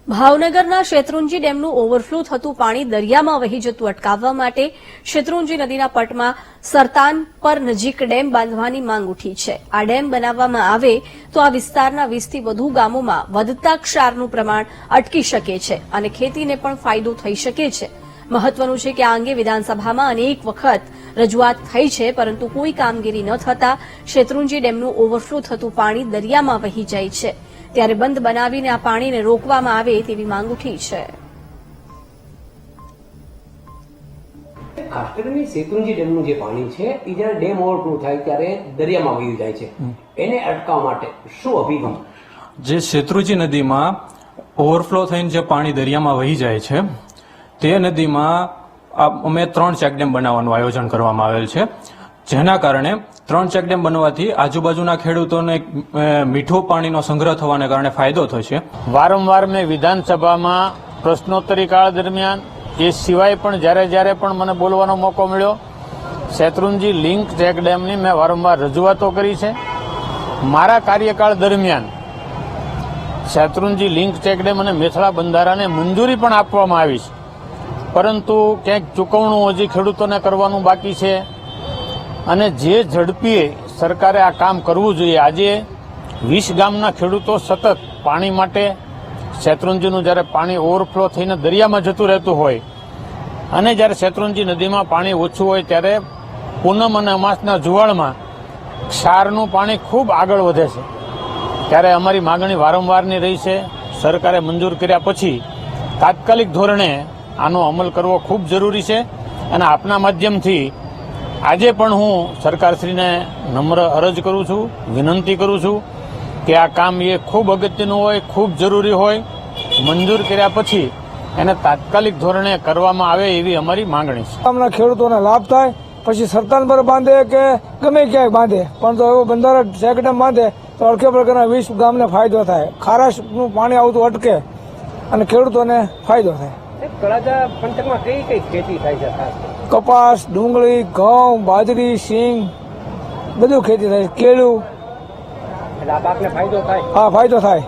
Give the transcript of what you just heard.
ભાવનગરના શેત્રુંજી ડેમનું ઓવરફ્લો થતું પાણી દરિયામાં વહી જતું અટકાવવા માટે શેત્રુંજી નદીના પટમાં સરતાન પર નજીક ડેમ બાંધવાની માંગ ઉઠી છે। આ ડેમ બનાવવામાં આવે તો આ વિસ્તારના 20 થી વધુ ગામોમાં વધતા ક્ષારનું પ્રમાણ અટકી શકે છે અને ખેતીને પણ ફાયદો થઈ શકે છે। મહત્વનું છે કે આ અંગે વિધાનસભામાં અનેક વખત રજૂઆત થઈ છે, પરંતુ કોઈ કામગીરી ન થતા શેત્રુંજી ડેમનું ઓવરફ્લો થતું પાણી દરિયામાં વહી જાય છે। ત્યારે બંધ બનાવીને આ પાણીને રોકવામાં આવે તેવી માંગ ઉઠી છે। ખાસ કરીને શેત્રુંજી ડેમનું જે પાણી છે એ જ્યારે ડેમ ઓવરફ્લો થાય ત્યારે દરિયામાં વહી જાય છે, એને અટકાવવા માટે શું અભિગમ? જે શેત્રુંજી નદીમાં ઓવરફ્લો થઈને જે પાણી દરિયામાં વહી જાય છે તે નદીમાં અમે 3 ચેકડેમ બનાવવાનું આયોજન કરવામાં આવેલ છે, જેના કારણે 3 ચેકડેમ બનવાથી આજુબાજુના ખેડૂતોને મીઠું પાણીનો સંગ્રહ થવાને કારણે ફાયદો થશે। વારંવાર મેં વિધાનસભામાં પ્રશ્નોત્તરી કાળ દરમિયાન એ સિવાય પણ જ્યારે પણ મને બોલવાનો મોકો મળ્યો શેત્રુંજી લિંક ચેકડેમની મેં વારંવાર રજૂઆતો કરી છે। મારા કાર્યકાળ દરમિયાન શેત્રુંજી લિંક ચેકડેમ અને મેથળા બંધારાને મંજૂરી પણ આપવામાં આવી છે, પરંતુ ક્યાંક ચૂકવણું હજી ખેડૂતોને કરવાનું બાકી છે અને જે ઝડપીએ સરકારે આ કામ કરવું જોઈએ। આજે 20 ગામના ખેડૂતો સતત પાણી માટે શેત્રુંજીનું જ્યારે પાણી ઓવરફ્લો થઈને દરિયામાં જતું રહેતું હોય અને જ્યારે શેત્રુંજી નદીમાં પાણી ઓછું હોય ત્યારે પૂનમ અને અમાસના જુવાળમાં ક્ષારનું પાણી ખૂબ આગળ વધે છે। ત્યારે અમારી માગણી વારંવારની રહી છે। સરકારે મંજૂર કર્યા પછી તાત્કાલિક ધોરણે આનો અમલ કરવો ખૂબ જરૂરી છે અને આપના માધ્યમથી આજે પણ હું સરકારશ્રીને નમ્ર અરજ કરું છું, વિનંતી કરું છું કે આ કામ એ ખૂબ અગત્યનું હોય, ખૂબ જરૂરી હોય, મંજૂર કર્યા પછી એને તાત્કાલિક ધોરણે કરવામાં આવે એવી અમારી માંગણી છે। ગામના ખેડૂતોને લાભ થાય, પછી સરતાન પર બાંધે કે ગમે ક્યાંય બાંધે, પણ તો એવો બંધારણ ચેકડેમ બાંધે તો અડકે પ્રકારના 20 ગામને ફાયદો થાય, ખારાશનું પાણી આવતું અટકે અને ખેડૂતોને ફાયદો થાય। તળાજા પંથકમાં કઈ કઈ ખેતી થાય છે? કપાસ, ડુંગળી, ઘઉં, બાજરી, સિંગ બધું ખેતી થાય, કેળું। એટલે આ પાકને ફાયદો થાય? હા, ફાયદો થાય।